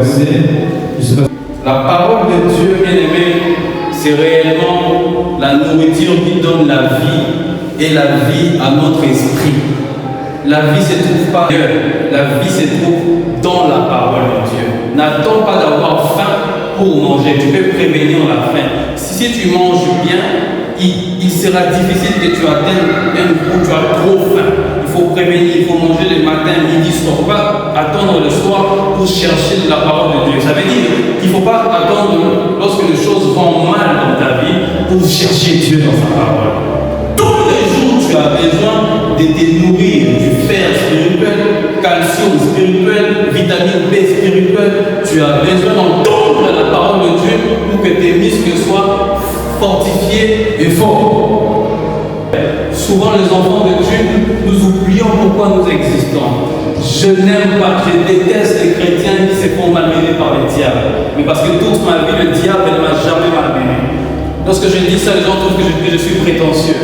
verset. La parole de Dieu, bien-aimé, c'est réellement la nourriture qui donne la vie et la vie à notre esprit. La vie ne se trouve pas ailleurs, la vie se trouve dans la parole de Dieu. N'attends pas d'avoir faim pour manger, tu peux prévenir la faim. Si tu manges bien, il sera difficile que tu atteignes un coup où tu as trop faim. Il faut prévenir, il faut manger le matin, midi, soir, pas attendre le soir pour chercher la parole de Dieu. Ça veut dire qu'il ne faut pas attendre lorsque les choses vont mal dans ta vie pour chercher Dieu dans sa parole. Tous les jours, tu as besoin de te nourrir du fer spirituel, calcium spirituel, vitamine B spirituelle. Tu as besoin d'entendre la parole de Dieu pour que tes muscles soient fortifiés et forts. Souvent, les enfants de Dieu, nous oublions pourquoi nous existons. Je n'aime pas, je déteste les chrétiens qui se font malmener par le diable. Mais parce que toute ma vie, le diable ne m'a jamais malmené. Lorsque je dis ça, les gens trouvent que je suis prétentieux.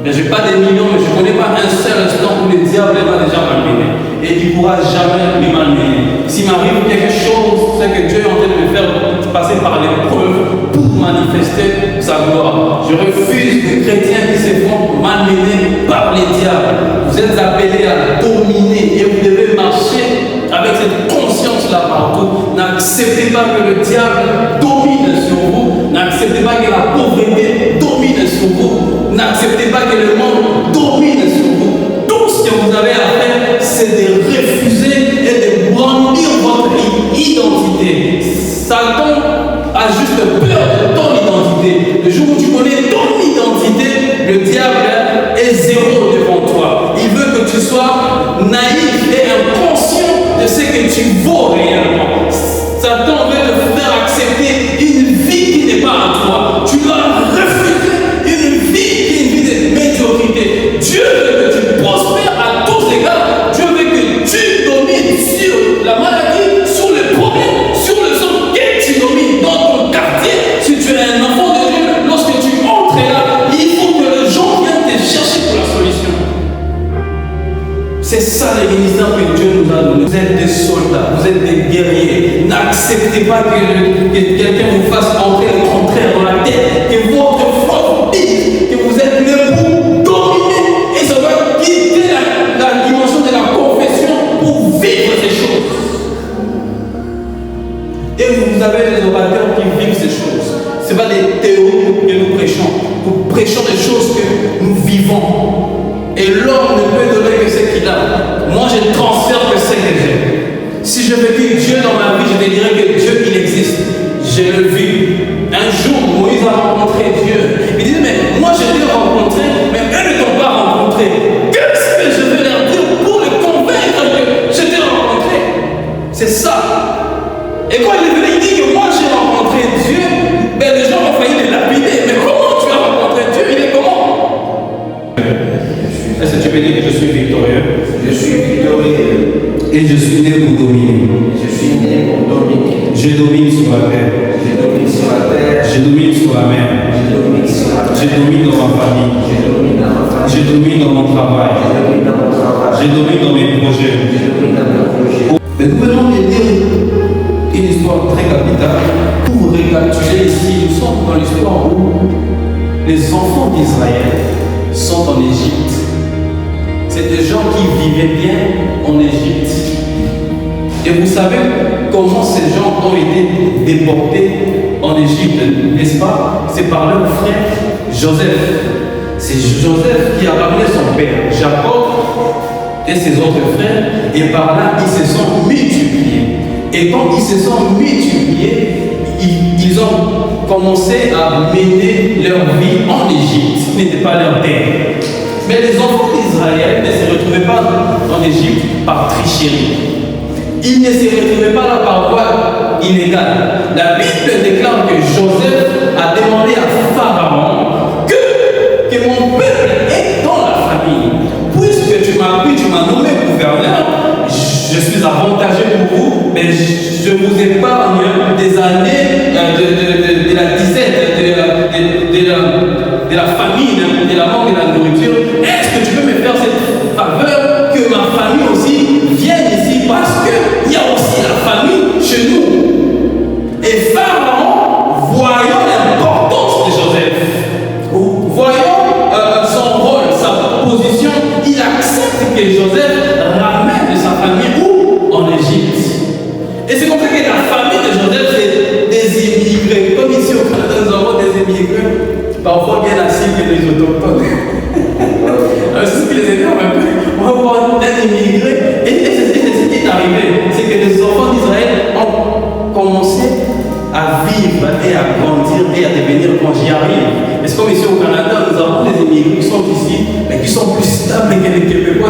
Je n'ai pas des millions, mais je ne connais pas un seul instant où le diable m'a déjà malmené. Et il ne pourra jamais me malmener. S'il m'arrive quelque chose, c'est que Dieu est en train de me faire passer par l'épreuve pour manifester sa gloire. Je refuse les chrétiens qui se font malmener par les diables. Vous êtes appelés à dominer et vous devez marcher avec cette conscience-là partout. N'acceptez pas que le diable domine sur vous. N'acceptez pas que la pauvreté domine sur vous. N'acceptez pas que le monde domine sur vous. Tout ce que vous avez à faire, c'est de refuser et de brandir votre identité. Satan a juste peur de ton identité. Le jour où tu connais ton identité, le diable est zéro devant toi. Il veut que tu sois naïf et inconscient de ce que tu vaux réellement. Satan veut te faire accepter une vie qui n'est pas à toi. Tu dois refuser une vie qui est une vie de médiocrité. Dieu veut que tu prospères à tous égards. Dieu veut que tu domines sur la maladie, sur les problèmes, sur les hommes que tu domines dans ton quartier. Si tu es un enfant de Dieu, lorsque tu entres là, il faut que les gens viennent te chercher pour la solution. C'est ça le ministère que Dieu nous a donné. Vous êtes des soldats, vous êtes des guerriers. N'acceptez pas que quelqu'un vous fasse entrer le contraire dans la tête, que votre foi vous dise que vous êtes né pour dominer. Et ça va quitter la dimension de la confession pour vivre ces choses. Et vous avez des orateurs qui vivent ces choses. Ce n'est pas des théories que nous prêchons. Nous prêchons des choses que nous vivons. Et l'homme ne peut donner que ce qu'il a. Moi, je transfère que ce que j'ai. Si je veux dire Dieu dans ma vie, je te dirais que Dieu, il existe. Je le vis. Un jour, Moïse a rencontré Dieu. Il dit, mais moi, je l'ai rencontré, mais eux ne t'ont pas rencontré. Qu'est-ce que je vais leur dire pour les convaincre que je t'ai rencontré? C'est ça. Et quand il est venu, il dit que moi, j'ai rencontré Dieu, ben, les gens ont failli les lapider. Mais comment tu as rencontré Dieu? Il est comment? Est-ce que tu peux dire que je suis victorieux? Je suis victorieux. Et je suis né pour dominer. Je suis né pour dominer. Je domine sur la terre. Je domine sur la terre. Je domine sur la mer. Je domine sur la Je terre. domine dans ma famille. Je domine dans ma famille. Je domine dans mon travail. Je domine dans mon travail. Je domine dans mes projets. Je domine dans mes projets. Mais nous venons de dire une histoire très capitale. Pour récapituler ici, nous sommes dans l'histoire où les enfants d'Israël sont en Égypte. C'est des gens qui vivaient bien en Égypte. Et vous savez comment ces gens ont été déportés en Égypte, n'est-ce pas? C'est par leur frère Joseph. C'est Joseph qui a ramené son père, Jacob, et ses autres frères, et par là, ils se sont multipliés. Et quand ils se sont multipliés, ils ont commencé à mener leur vie en Égypte. Ce n'était pas leur terre. Mais les enfants d'Israël ne se retrouvaient pas en Égypte par tricherie. Ils ne se retrouvaient pas là par voie illégale. La Bible déclare que Joseph a demandé à Pharaon que mon peuple est dans la famille. Puisque tu m'as pris, tu m'as nommé gouverneur, je suis avantagé pour vous, mais je vous épargne des années de la disette, de la famine, de la manque de la nourriture. Est-ce que tu peux me faire cette faveur que ma famille aussi vienne ici? Parce qu'il y a aussi la famille Et c'est comme ça que la famille de Joseph, c'est des immigrés. Comme ici au Canada, nous avons des immigrés, parfois bien assis que les autochtones. C'est ce qui les énerve un peu. On va voir un immigré. Et c'est ce qui est arrivé. C'est que les enfants d'Israël ont commencé à vivre et à grandir et à devenir quand j'y arrive. Et c'est comme ici au Canada, nous avons des immigrés qui sont ici, mais qui sont plus stables que les Québécois,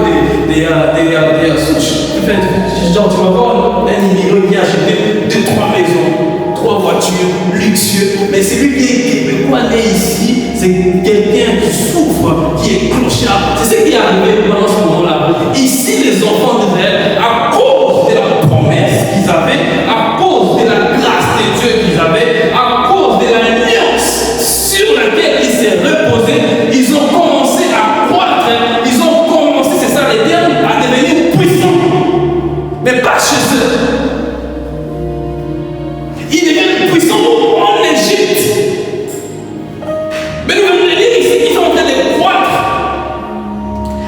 genre, tu vas voir un immigré qui a acheté 2-3 maisons, 3 voitures, luxueux. Mais celui qui est Québécois né ici, c'est quelqu'un qui souffre, qui est clochard. C'est ce qui est arrivé pendant ce moment-là. Ici, les enfants d'Israël, à cause de la promesse qu'ils avaient, à cause de la grâce de Dieu qu'ils avaient, à cause de la nuance sur laquelle ils s'est reposés, ils ont commencé à croître, ils ont commencé, c'est ça les termes, à devenir puissants. Mais pas chez eux. Ils deviennent puissants en Égypte. Mais nous venons de dire ici qu'ils sont en train de croître.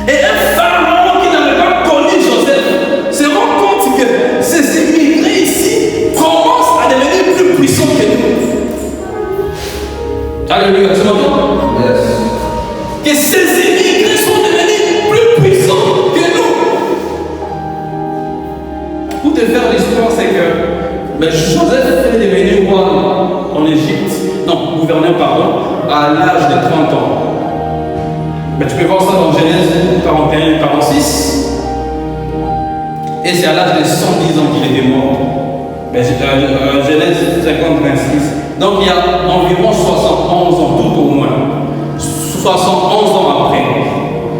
Et un pharaon qui n'avait pas connu Joseph se rend compte que ces immigrés ici commencent à devenir plus puissants que nous. Alléluia, tu m'entends? Yes. Que ces immigrés sont devenus plus puissants que nous. Pour te faire l'histoire, c'est que Joseph est devenu roi en Égypte, non, gouverneur, pardon, à l'âge de 30 ans. Tu peux voir ça dans Genèse 41, 46. Et c'est à l'âge de 110 ans qu'il était mort. Genèse 50, 26. Donc il y a environ 71 ans, tout au moins. 71 ans après.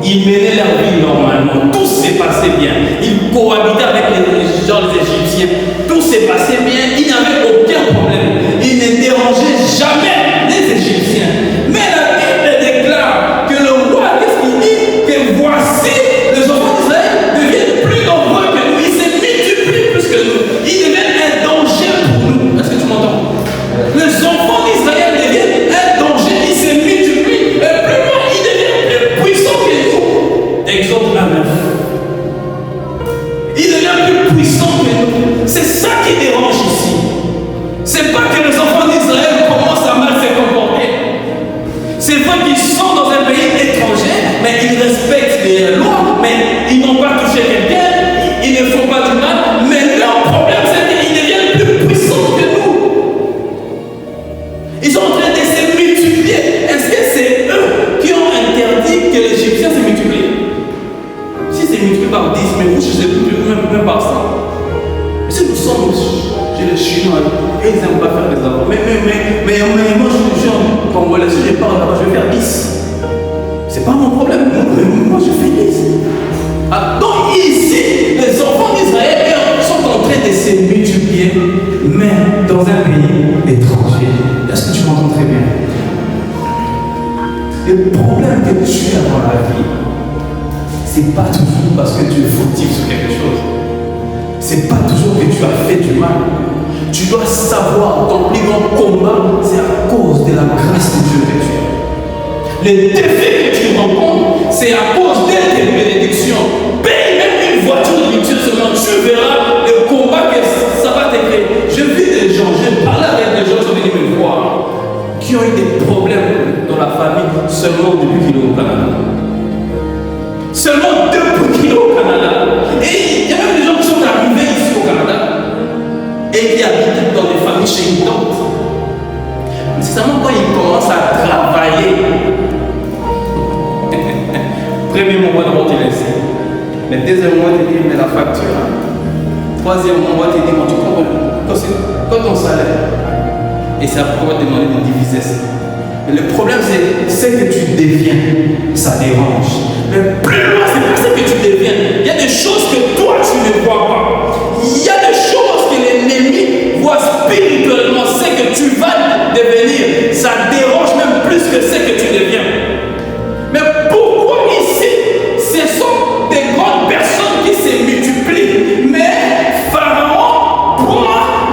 Ils menaient leur vie normalement. Tout s'est passé bien. Ils cohabitaient avec les gens, les Égyptiens. Tout s'est passé bien. Ils n'avaient aucun problème. Ils ne dérangeaient jamais les Égyptiens. Mais la Bible déclare que le roi, qu'est-ce qu'il dit? Que voici, les enfants d'Israël deviennent plus nombreux que nous. Ils se multiplient plus que nous. Ils deviennent un danger pour nous. Est-ce que tu m'entends? Les enfants d'Israël deviennent un danger. Ils se multiplient. Et plus loin, ils deviennent plus puissants que nous. Exode 9. Il devient plus puissant que nous. C'est ça qui dérange ici. C'est pas que les enfants d'Israël commencent à mal se comporter. C'est vrai qu'ils sont dans un pays étranger, mais ils respectent les lois, mais ils n'ont pas touché quelqu'un, ils ne font pas du mal, mais leur problème c'est qu'ils deviennent plus puissants que nous. Ils sont en train de se multiplier. Est-ce que c'est eux qui ont interdit que les Égyptiens se multiplient? Si c'est multiplié par 10, mais vous, je sais même par 100. Mais si nous sommes chez les Chinois, et ils n'aiment pas faire des enfants. Mais moi, je suis en Congolais, si je parle là-bas, je vais faire 10. C'est pas mon problème. Moi, je fais 10. Ah, donc ici, les enfants d'Israël sont en train de se multiplier, mais dans un pays étranger. Est-ce que tu m'entends très bien? Le problème que tu as dans la vie, c'est pas toujours parce que tu es fautif sur quelque chose. C'est pas toujours que tu as fait du mal. Tu dois savoir ton plus grand combat, c'est à cause de la grâce de Dieu que tu as. Les défis que tu rencontres, c'est à cause de tes bénédictions. Paye même une voiture de luxueux seulement, tu verras le combat que ça va te créer. Je vis des gens, je parle avec des gens qui sont venus me voir, qui ont eu des problèmes dans la famille seulement depuis qu'ils sont au Canada. Seulement 2 kilos au Canada. Et il y a même des gens qui sont arrivés ici au Canada et qui habitent dans des familles chez une tante. Mais c'est seulement quand ils commencent à travailler. Premier mois, on va te laisser. Mais deuxième mois, tu dis, mais la facture. Troisième mois, tu dis, tu prends ton salaire. Et c'est après qu'on va te demander de diviser ça. Mais le problème, c'est ce que tu deviens, ça dérange. Mais plus loin, c'est pas ce que tu deviens. Il y a des choses que toi, tu ne vois pas. Il y a des choses que l'ennemi voit spirituellement. Ce que tu vas devenir, ça dérange même plus que ce que tu deviens. Mais pourquoi ici, ce sont des grandes personnes qui se multiplient. Mais Pharaon prend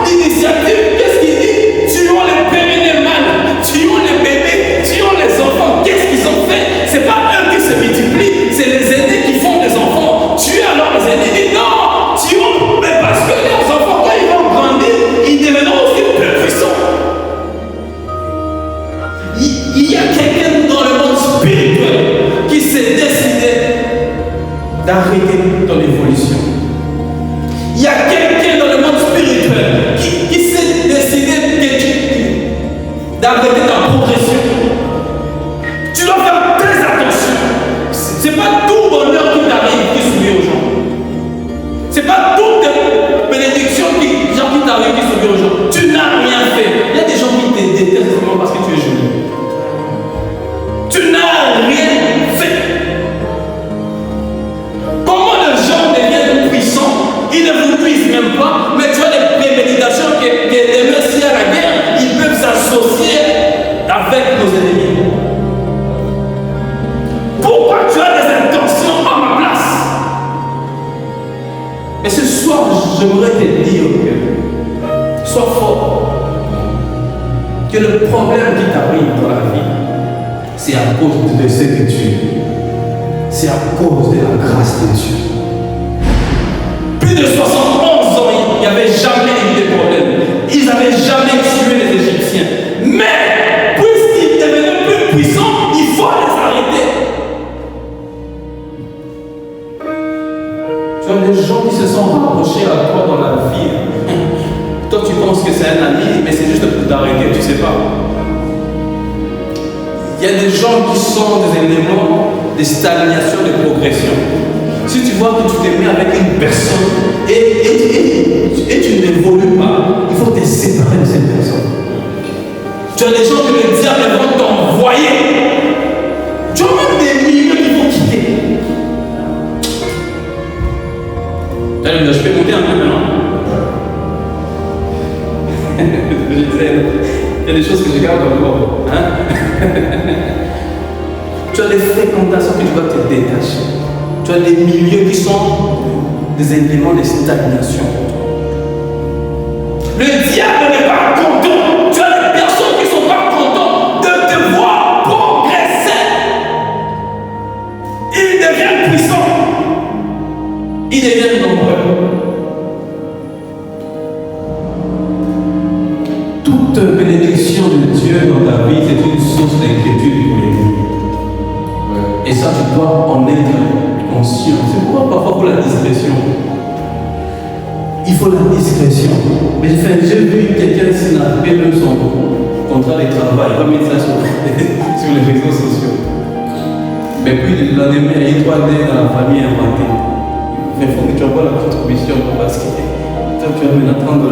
l'initiative. Qu'est-ce qu'il dit? Tuons les périnés mâles, tuons les bébés, tuons les enfants. Qu'est-ce qu'ils ont fait? C'est pas eux qui se multiplient, c'est les aînés qui font des enfants. Tuez alors les d'arrêter ton évolution. Il y a quelqu'un dans le monde spirituel qui s'est décidé d'arrêter ta progression. Tu dois faire très attention. Ce n'est pas tout bonheur qui t'arrive qui sourit aux gens. Ce n'est pas toute bénédiction qui t'arrive qui sourit aux gens. Tu n'as rien fait. Il y a des gens qui te détestent seulement parce que tu es joli. Tu n'as rien fait. Comment les gens deviennent puissants? Ils ne vous puissent même pas, mais tu as des préméditations que demain, s'il y a la guerre, ils peuvent s'associer avec nos ennemis. Pourquoi tu as des intentions à ma place? Et ce soir, j'aimerais te dire que sois fort. Que le problème qui t'arrive dans la vie, c'est à cause de ce que tu es. C'est à cause de la grâce de Dieu. Plus de 71 ans, il n'y avait jamais eu de problème. Ils n'avaient jamais tué les Égyptiens. Mais, puisqu'ils devenaient plus puissants, il faut les arrêter. Tu as des gens qui se sont rapprochés à toi dans la vie. Toi, tu penses que c'est un ami, mais c'est juste pour t'arrêter, tu ne sais pas. Il y a des gens qui sont des éléments de stagnation, de progression. Si tu vois que tu te mets avec une personne et tu n'évolues pas, il faut te séparer de cette personne. Tu as des gens que le diable va t'envoyer. Tu as même des milieux qu'il faut quitter. Je peux monter un peu maintenant. Il y a des choses que je garde encore. Hein? Tu as des fréquentations que tu dois te détacher. Tu as des milieux qui sont des éléments de stagnation. Le diable n'est pas content. Tu as des personnes qui ne sont pas contentes de te voir progresser. Ils deviennent puissants. Ils deviennent nombreux. Toute bénédiction de Dieu dans ta vie, c'est une source d'inquiétude pour les vies. Et ça, tu dois en être conscient. C'est pourquoi parfois pour la discrétion. Il faut la discrétion. Mais j'ai vu quelqu'un snapper même son contrat de travail. Il va mettre ça sur les réseaux sociaux. Mais puis le lendemain, il y a 3 dés dans la famille inventée. Mais il faut que tu envoies la contribution parce que toi, tu as maintenant 30 $.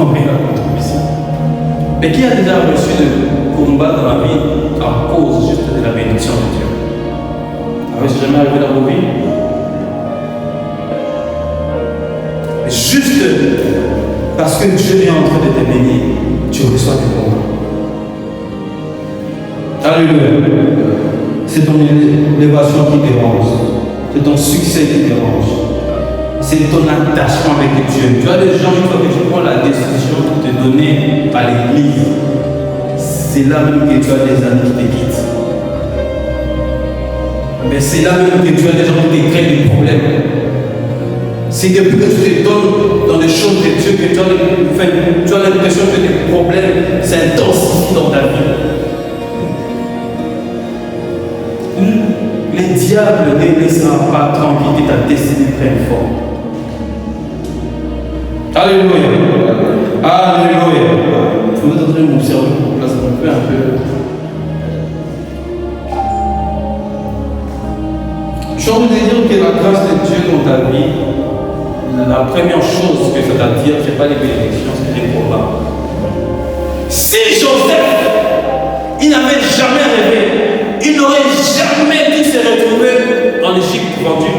La contribution. Mais qui a déjà reçu le combat dans la vie à cause juste de la bénédiction de Dieu? Avez-vous jamais arrivé dans vos vies? Juste parce que Dieu est en train de te bénir, tu reçois des combats. Alléluia. C'est ton élévation qui dérange. C'est ton succès qui dérange. C'est ton attachement avec Dieu. Tu as des gens, une fois que tu prends la décision de te donner à l'église, c'est là même que tu as des amis qui te quittent. Mais c'est là même que tu as des gens qui te créent des problèmes. C'est depuis que tu te donnes dans des choses de Dieu que tu as l'impression que les problèmes s'intensifient dans ta vie. Le diable ne laissera pas tranquille ta destinée très fort. Alléluia. Alléluia. Je vous entendez m'observer pour que ça me fait un peu. Je suis en train de dire que la grâce de Dieu dans ta vie, la première chose que ça t'attire, ce n'est pas les bénédictions, c'est les combats. Si Joseph, il n'avait jamais rêvé, il n'aurait jamais dû se retrouver en Égypte vendu.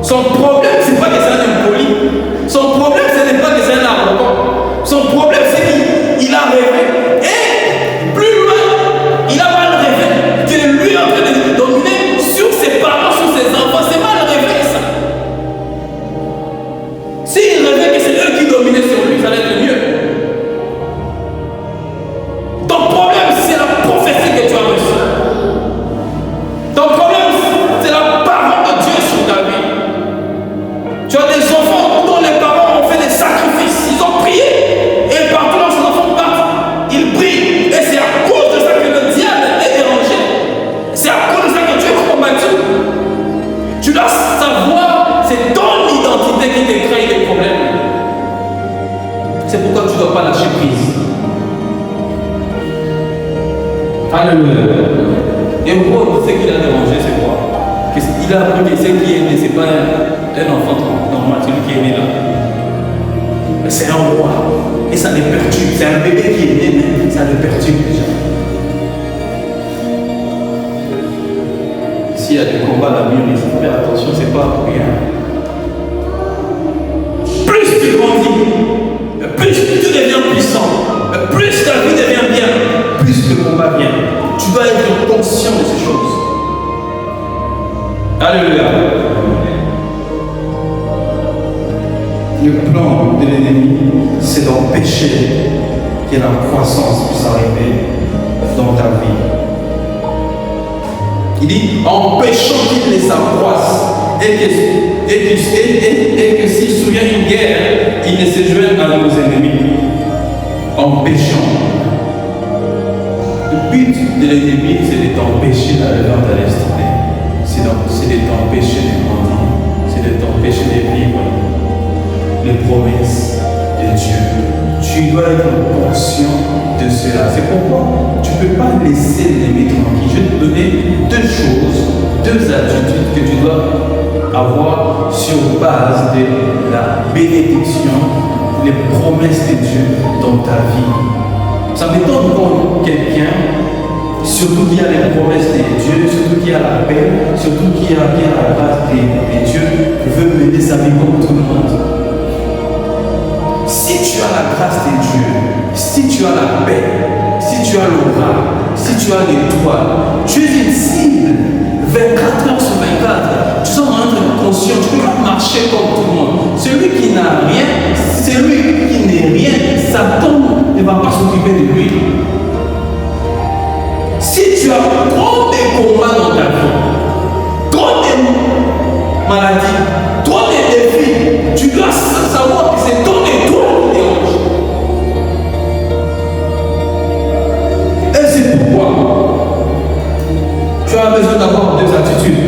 Son problème, ce n'est pas que c'est un impoli. Son problème, ce n'est pas que c'est un arrogant. Son problème, c'est qu'il a rêvé. Et plus loin, il a mal rêvé. Que lui est en train de dominer sur ses parents, sur ses enfants. C'est mal rêvé, ça. S'il rêvait que c'est eux qui dominaient sur lui, ça allait être mieux. Ton problème, c'est la prophétie que tu as reçue. Ton problème, c'est la parole de Dieu sur ta vie. Tu as des savoir, c'est ton identité qui te crée des problèmes. C'est pourquoi tu ne dois pas lâcher prise. Alléluia. Et pourquoi ce qui l'a dérangé, c'est quoi? Il a appris que ce qui est né, ce n'est pas un enfant normal, celui qui est né là. Mais c'est un roi. Et ça le perturbe. C'est un bébé qui est né, mais ça le perturbe déjà. S'il y a des combats à la mûre, il faut faire attention, c'est pas pour rien. Plus tu grandis, plus tu deviens puissant, plus ta vie devient bien, plus le combat vient. Tu dois être conscient de ces choses. Alléluia. Le plan de l'ennemi, c'est d'empêcher que la croissance puisse arriver dans ta vie. Il dit, empêchons qu'il les accroisse et que s'il survient une guerre, il ne se joigne à nos ennemis. Empêchons. Le but de l'ennemi, c'est de t'empêcher d'aller dans ta destinée. C'est de t'empêcher de grandir. C'est de t'empêcher de vivre les promesses de Dieu. Tu dois être conscient de cela. C'est pourquoi tu ne peux pas laisser l'ennemi tranquille. Je vais te donner deux choses, deux attitudes que tu dois avoir sur base de la bénédiction, les promesses de Dieu dans ta vie. Ça m'étonne quand quelqu'un, surtout qui a les promesses de Dieu, surtout qui a la paix, surtout qui a bien la grâce de Dieu, veut mener sa vie comme tout le monde. Si tu as la grâce de Dieu, si tu as la paix, si tu as l'aura, si tu as l'étoile, tu es une cible 24 heures sur 24. Tu dois en être conscient, tu ne peux pas marcher comme tout le monde. Celui qui n'a rien, celui qui n'est rien, Satan ne va pas s'occuper de lui. Si tu as trop de combats dans ta vie, trop de maladies, trop de défis, tu dois savoir que c'est ton étoile qui dérange. Et c'est pourquoi tu as besoin d'avoir deux attitudes.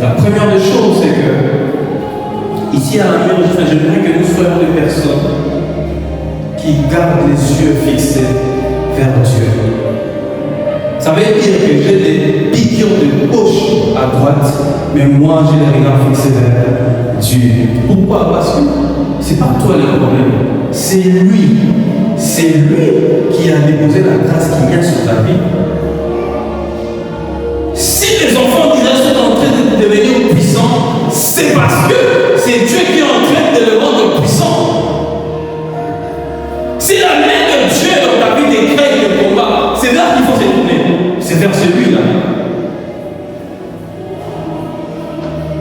La première des choses, c'est que ici à la mûre, j'aimerais que nous soyons des personnes qui gardent les yeux fixés vers Dieu. Ça veut dire que j'ai des piqûres de gauche à droite, mais moi j'ai les regards fixés vers Dieu. Pourquoi? Parce que c'est pas toi le problème, c'est lui. C'est lui qui a déposé la grâce qui vient sur ta vie. Si les enfants d'Israël sont en train de devenir puissants, c'est parce que c'est Dieu qui est en train de le rendre puissant. Si la main de Dieu dans ta vie décrète le combat, c'est là qu'il faut se tourner. C'est vers celui-là.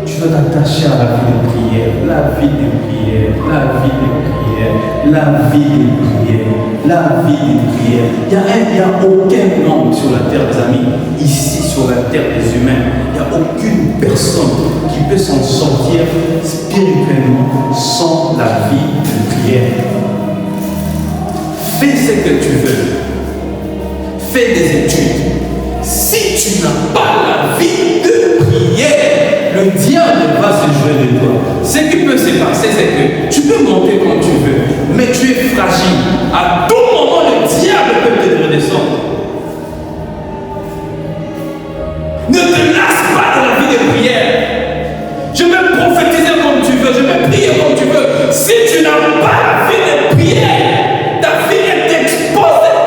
Tu dois t'attacher à la vie de prière, la vie de prière, la vie de prière, la vie de prière, la vie de prière. Il n'y a aucun homme sur la terre, des amis, ici sur la terre des humains, il n'y a aucune personne qui peut s'en sortir spirituellement sans la vie de prière. Fais ce que tu veux. Fais des études. Si tu n'as pas la vie de prière, le diable va se jouer de toi. Ce qui peut se passer, c'est que tu peux monter quand tu veux, mais tu es fragile. À tout moment, le diable peut te redescendre. Ne te lasse pas de la vie de prière. Je vais prophétiser comme tu veux, je vais prier comme tu veux. Si tu n'as pas la vie de prière, ta vie est exposée.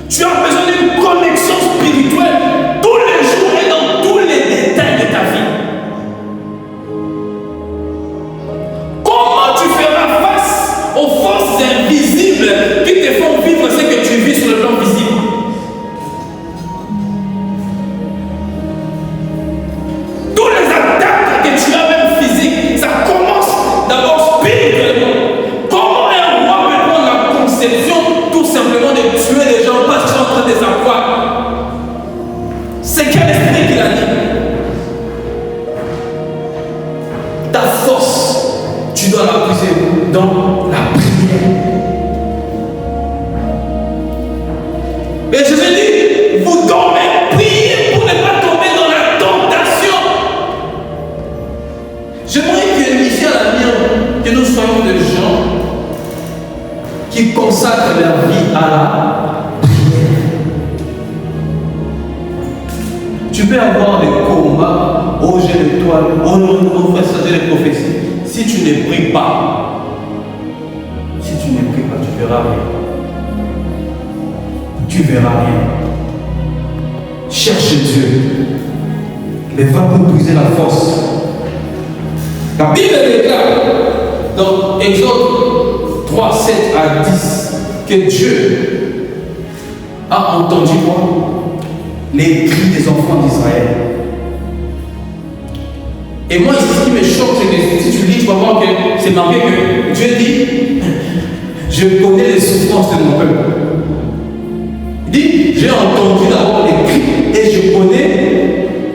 Tu as besoin d'une connexion spirituelle tous les jours et dans tous les détails de ta vie. Comment tu feras face aux forces invisibles qui te font vivre ce que tu vis sur le plan visible? Tous les attaques que tu as même physiques, ça commence d'abord spirituellement. leur vie à la prière. Tu peux avoir des combats, oh j'ai l'étoile, oh non, on fait ça, j'ai les prophéties. Si tu ne pries pas, tu verras rien. Tu verras rien. Cherche Dieu. Mais va pour puiser la force. La Bible déclare dans Exode 3, 7 à 10 que Dieu a entendu quoi? Les cris des enfants d'Israël. Et moi, ce qui me choque, c'est que si tu lis, tu vas voir que c'est marqué que Dieu dit je connais les souffrances de mon peuple. Il dit j'ai entendu d'abord les cris et je connais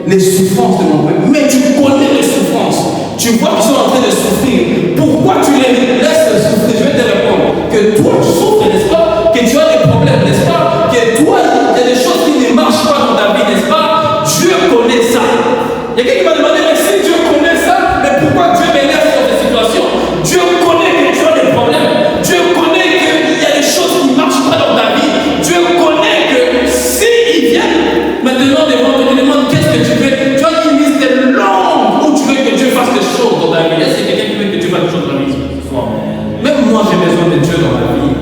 les souffrances de mon peuple. Mais tu connais les souffrances. Tu vois qu'ils sont en train de souffrir. Pourquoi tu les laisses souffrir? Je vais te répondre que toi tu souffres, n'est-ce pas? Que tu as des problèmes, n'est-ce pas? Que toi il y a des choses qui ne marchent pas dans ta vie, n'est-ce pas? Dieu connaît ça. Il y a quelqu'un qui m'a demandé mais si Dieu connaît ça, mais pourquoi Dieu me laisse dans cette situation? Dieu connaît que tu as des problèmes. Dieu connaît qu'il y a des choses qui ne marchent pas dans ta vie. Dieu connaît que s'il vient maintenant devant toi, te demande qu'est-ce que tu veux. Tu as une liste longue où tu veux que Dieu fasse des choses dans ta vie. Est-ce qu'il y a quelqu'un qui veut que Dieu fasse des choses dans ta vie ce soir? Même moi j'ai besoin de Dieu dans ma vie.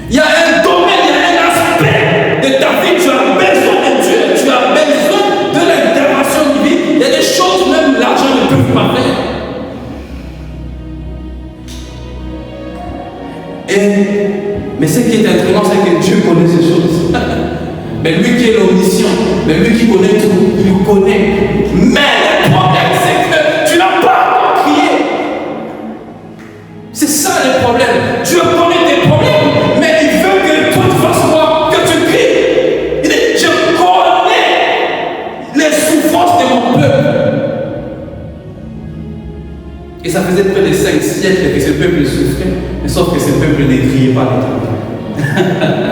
Il y a un domaine, il y a un aspect de ta vie, tu as besoin de Dieu, tu as besoin de l'intervention divine. Il y a des choses, même l'argent ne peut pas faire. Mais ce qui est intriguant, c'est que Dieu connaît ces choses. Mais lui qui est l'omniscient, mais lui qui connaît tout, il connaît. Mais le problème, c'est que tu n'as pas encore crié. C'est ça le problème. Dieu connaît tes problèmes, mais il veut que toi tu fasses quoi? Que tu cries. Il dit, je connais les souffrances de mon peuple. Et ça faisait près de 5 siècles que ce peuple souffrait, mais sauf que ce peuple ne criait pas à l'Éternel.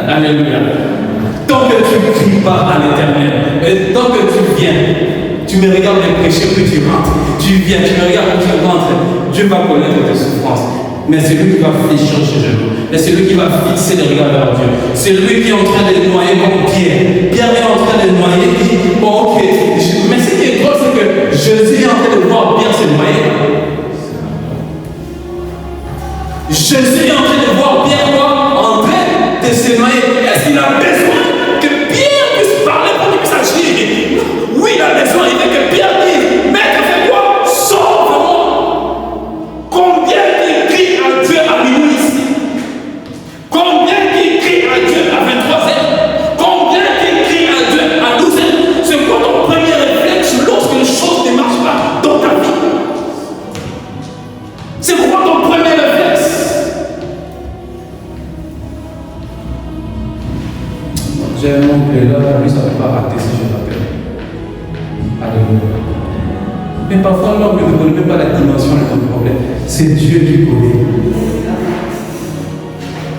Alléluia. Tant que tu ne cries pas à l'Éternel, et tant que tu viens, tu me regardes les péchés, puis tu rentres. Tu viens, tu me regardes, puis tu rentres. Dieu va connaître tes souffrances. Mais c'est lui qui va fléchir chez genoux. Mais c'est lui qui va fixer les regards vers Dieu. C'est lui qui est en train de noyer comme Pierre. Pierre est en train de noyer, il dit, bon ok. Mais ce qui est drôle, c'est que Jésus est en train de voir Pierre se noyer. Jésus est en train de voir Pierre en train de se noyer. Est-ce qu'il a besoin que Pierre puisse parler pour qu'il puisse agir? Oui, il a besoin. Il veut que Pierre dise, Maître, fais quoi? Sauve-moi. Combien qui crient à Dieu à minuit ici? Combien qui crient à Dieu à 23h? Combien qui crient à Dieu à 12h? C'est quoi ton premier réflexe lorsque les choses ne marchent pas dans ta vie? C'est quoi ton premier réflexe? J'ai un oncle là, lui, ça ne va pas rater si je l'appelle. Alléluia. Mais parfois, l'homme ne connaît même pas la dimension de ton problème. C'est Dieu qui connaît.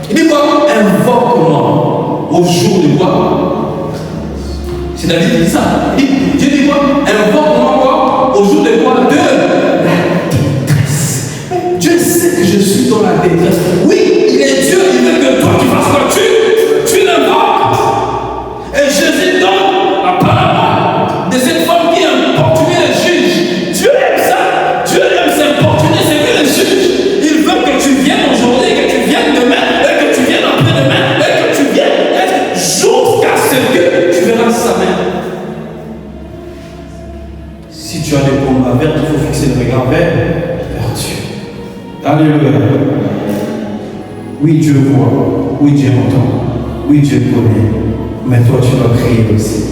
Il dit quoi? Invoque-moi au jour de quoi? C'est David qui dit ça. Il dit, Dieu dit quoi? Invoque-moi quoi? Au jour de quoi? De la détresse. Dieu sait que je suis dans la détresse. Oui, il est Dieu, il veut que toi tu fasses quoi? Tu l'invoques. Et Jésus donne la parole de cette femme qui a importuné le juge. Dieu aime ça. Dieu aime s'importuner, c'est lui le juge. Il veut que tu viennes aujourd'hui, que tu viennes demain, et que tu viennes après-demain, et que tu viennes jusqu'à ce que tu verras sa main. Si tu as des combats verts, il faut fixer le regard vers Dieu. Alléluia. Oui, Dieu voit. Oui, Dieu entend. Oui, Dieu connaît. Mais toi, tu vas crier aussi.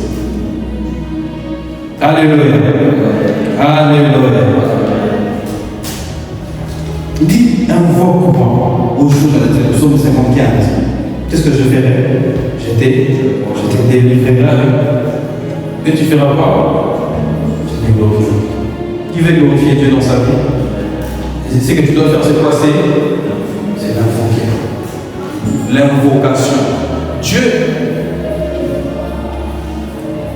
Alléluia. Alléluia. Dis, invoque-moi au jour de la terre. Psaume 55. Qu'est-ce que je ferai? J'étais délivré là. Que tu feras pas? Je t'ai glorifié. Qui veut glorifier Dieu dans sa vie? Ce que tu dois faire, c'est quoi? C'est l'invoquer. L'invocation. Dieu.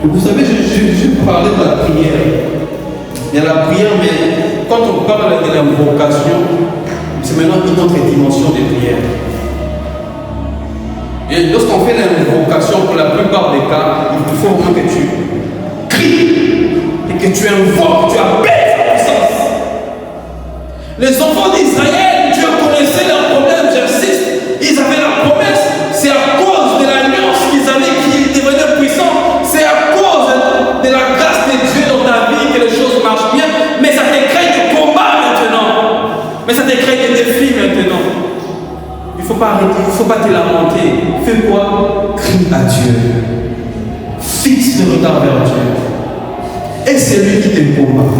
Vous savez, je parlais de la prière. Il y a la prière, mais quand on parle de l'invocation, c'est maintenant une autre dimension de prière. Et lorsqu'on fait l'invocation, pour la plupart des cas, il faut vraiment que tu cries et que tu invoques, tu appelles sa puissance. Les enfants d'Israël, Dieu connaissait leurs problèmes, j'insiste. Ils avaient la promesse. C'est à cause de l'alliance qu'ils avaient qu'ils devenaient puissants. C'est à cause de la grâce de Dieu dans ta vie que les choses marchent bien. Mais ça te crée des combats maintenant. Mais ça te crée des défis maintenant. Il ne faut pas arrêter, il ne faut pas te lamenter. Fais quoi? Crie à Dieu. Fixe le regard vers Dieu. Et c'est lui qui te combat.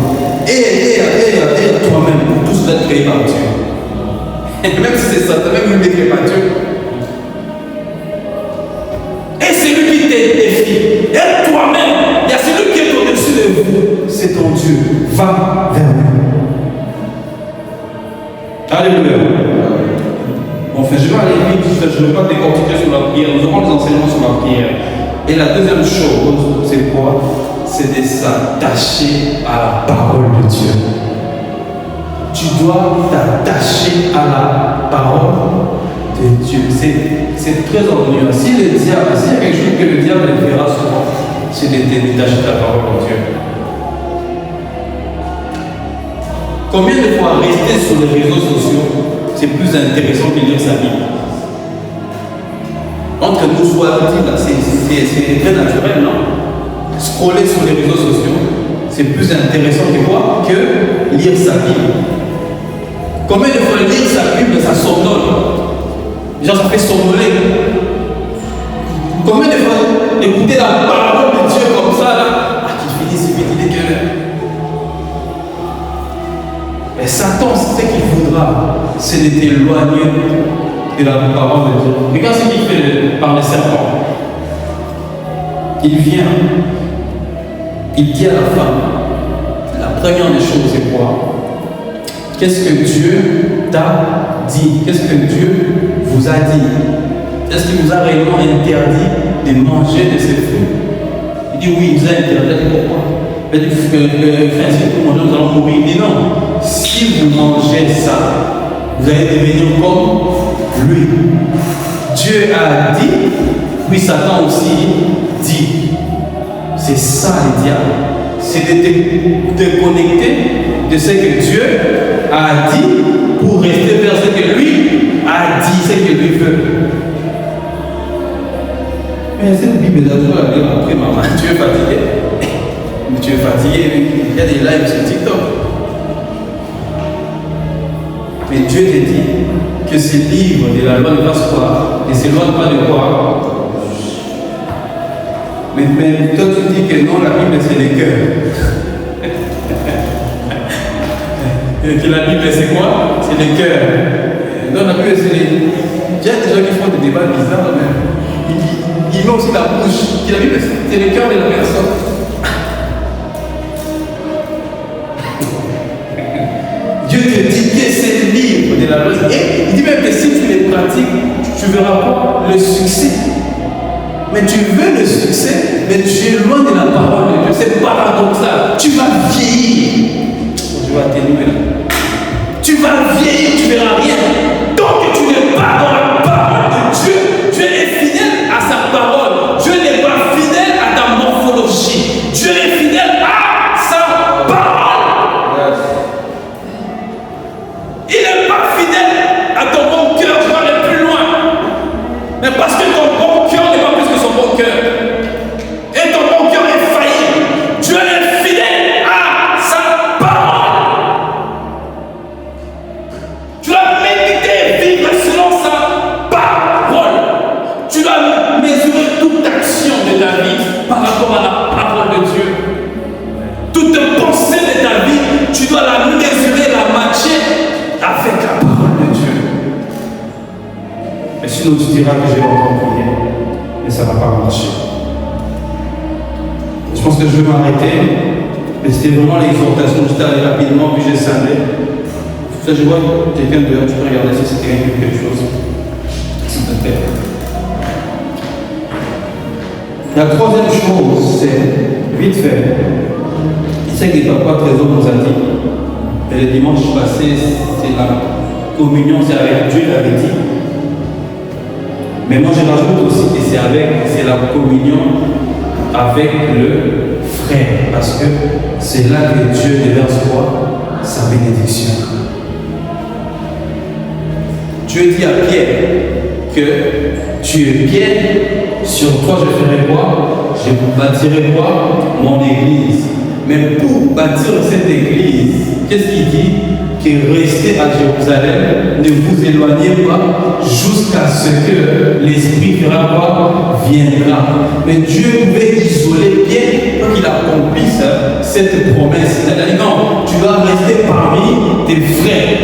Et à toi-même pour tous être créés par Dieu. Et même si c'est ça, même lui créé par Dieu. Et c'est lui qui te défie. Et toi-même, il y a celui qui est au-dessus de vous. C'est ton Dieu. Va vers lui. Alléluia. Enfin, je vais aller vite, je ne vais pas décortiquer sur la prière. Nous aurons les enseignements sur la prière. Et la deuxième chose, c'est quoi? C'est de s'attacher à la parole de Dieu. Tu dois t'attacher à la parole de Dieu. C'est très ennuyeux. Si le diable, s'il y a quelque chose que le diable fera souvent, c'est de te détacher de la parole de Dieu. Combien de fois rester sur les réseaux sociaux, c'est plus intéressant que lire sa Bible? Entre nous, soit dit, c'est très naturel, non? Scroller sur les réseaux sociaux, c'est plus intéressant que quoi? Que lire sa Bible. Combien de fois lire sa Bible, ça somnole? Genre, ça fait somnoler. Combien de fois écouter la parole de Dieu comme ça, là, qu'il finisse vite, il est que là. Mais Satan, c'est ce qu'il voudra, c'est de t'éloigner de la parole de Dieu. Regarde ce qu'il fait par les serpents. Il vient, il dit à la femme, la première des choses, c'est quoi? Qu'est-ce que Dieu t'a dit? Qu'est-ce que Dieu vous a dit? Est-ce qu'il vous a réellement interdit de manger de ces fruits? Il dit oui, il vous a interdit. Pourquoi? Il dit frère, si vous mangez, nous allons mourir. Il dit non, si vous mangez ça, vous allez devenir comme lui. Dieu a dit, puis Satan aussi dit. C'est ça le diable. C'est de te connecter de ce que Dieu a dit pour rester vers ce que lui a dit, ce que lui veut. Mais cette Bible là, je dois la lire après, maman. Tu es fatigué? Tu es fatigué, il y a des lives sur TikTok. Mais Dieu te dit que ce livre de la loi ne fasse quoi? Ne s'éloigne pas de quoi? Mais toi tu dis que non, la Bible c'est les cœurs. Et que la Bible c'est quoi? C'est les cœurs. Non, la Bible c'est les... Il y a des gens qui font des débats bizarres même. Ils ont aussi la bouche. La Bible c'est les cœurs de la personne. Dieu te dit que c'est le livre de la loi. Et il dit même que si tu les pratiques, tu verras pas le succès. Mais tu veux le succès, mais tu es loin de la parole de Dieu. C'est paradoxal. Tu vas vieillir. Je vais atténuer là. Tu vas vieillir, tu ne verras rien. Tant que tu n'es pas dans la parole de Dieu, Dieu est fidèle à sa parole. Dieu n'est pas fidèle à ta morphologie. Dieu est fidèle à sa parole. Il n'est pas fidèle à ton bon cœur. Tu vas aller plus loin. Mais parce que ton bon cœur n'est pas plus que son bon cœur. Et ton bon cœur est failli. Dieu est fidèle à sa parole. Tu dois méditer et vivre selon sa parole. Tu dois mesurer toute action de ta vie par rapport à la parole de Dieu. Toute pensée de ta vie, tu dois la mesurer, la matcher avec la parole de Dieu. Et sinon tu diras que j'ai longtemps prié, mais ça ne va pas marcher. Je pense que je vais m'arrêter, mais c'était vraiment l'exhortation. J'étais allé rapidement, puis j'ai scindé. Ça, je vois quelqu'un dehors, tu peux regarder si c'est quelqu'un qui fait quelque chose. S'il te plaît. La troisième chose, c'est vite fait. C'est que Papa Trésor nous a dit, et le dimanche passé, c'est la communion, c'est avec Dieu, il avait dit. Mais moi je rajoute aussi que c'est la communion avec le frère, parce que c'est là que Dieu déverse quoi? Sa bénédiction. Dieu dit à Pierre que tu es Pierre, sur toi je ferai quoi? Je vous bâtirai quoi? Mon église. Mais pour bâtir cette église, qu'est-ce qu'il dit? Que restez à Jérusalem, ne vous éloignez pas jusqu'à ce que l'Esprit fera quoi? Viendra. Mais Dieu pouvait isoler Pierre pour qu'il accomplisse cette promesse. Il a dit non, tu vas rester parmi tes frères.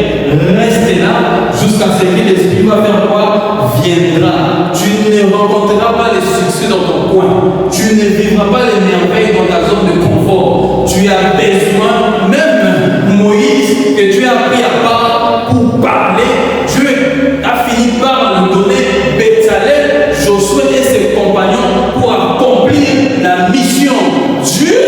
Reste là jusqu'à ce que l'Esprit va faire quoi? Viendra. Tu ne rencontreras pas les succès dans ton coin. Tu ne vivras pas les merveilles dans ta zone de confort. Tu as besoin, même Moïse, que tu as pris à part pour parler. Dieu a fini par lui donner Béthalel, Josué et ses compagnons pour accomplir la mission. Dieu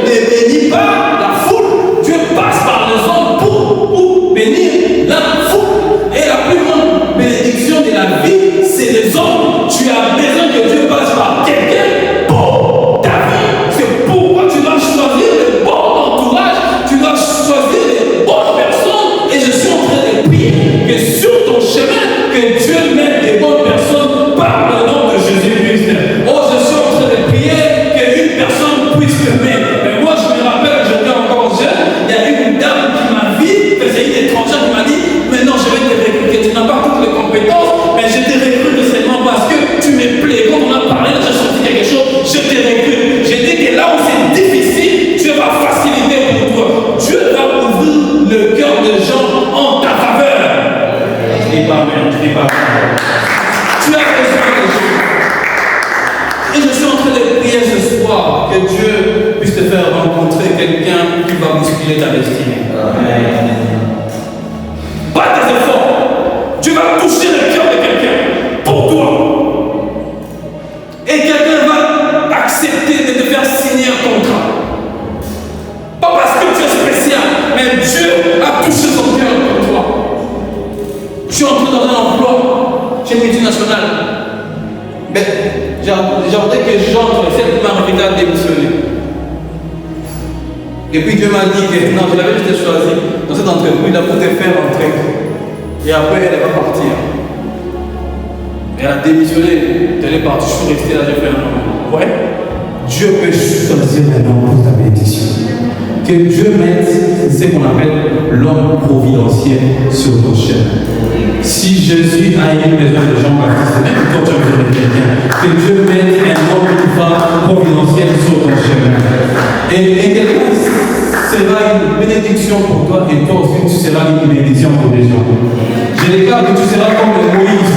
ne bénit pas la foule. Dieu passe par les hommes pour bénir la foule. Et la plus grande bénédiction de la vie, c'est les hommes. Tu as besoin que Dieu passe par quelqu'un pour ta vie. C'est pourquoi tu dois choisir le bon entourage. Tu dois choisir les bonnes personnes. Et je suis en train de prier que sur ton chemin, que Dieu mette des bonnes personnes par le nom de Jésus-Christ. Oh, je suis en train de prier qu'une personne puisse t'aimer. Mais moi, je me rappelle, j'étais encore jeune, il y a une dame qui m'a vu, c'est une étrangère qui m'a dit, mais non, je vais te recruter, tu n'as pas toutes les compétences, mais je te recrute seulement parce que tu me plais. Quand on a parlé, j'ai senti quelque chose, je te recrute. J'ai dit que là où c'est difficile, Dieu va faciliter pour toi. Dieu va ouvrir le cœur des gens en ta faveur. Je dis pas amen, je dis pas amen. Tu as besoin de Dieu. Et je suis en train de prier ce soir que Dieu puisse te faire rencontrer quelqu'un qui va bousculer ta destinée. Pas tes efforts. Dieu va toucher le cœur de quelqu'un pour toi. Et quelqu'un va accepter de te faire signer un contrat. Pas parce que tu es spécial, mais Dieu a touché son cœur pour toi. Je suis entré dans un emploi chez une multinationale. Mais j'aimerais que j'entre, cette m'a invité à démissionner. Et puis Dieu m'a dit que non, je l'avais juste choisi dans cette entreprise là pour te faire entrer. Et après, elle va partir. Elle a démissionné, elle est partie, je suis resté là, j'ai fait un nom. Ouais. Dieu peut choisir un homme pour ta bénédiction. Que Dieu mette ce qu'on appelle l'homme providentiel sur ton chemin. Si Jésus a eu besoin de Jean-Baptiste, même quand tu as besoin de quelqu'un, que Dieu mette un homme ou femme providentiel sur ton chemin. Et quelqu'un sera une bénédiction pour toi et toi aussi tu seras une bénédiction pour les gens. Je déclare que tu seras comme Moïse.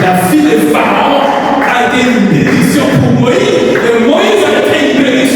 La fille de Pharaon a été une bénédiction pour Moïse et Moïse a été une bénédiction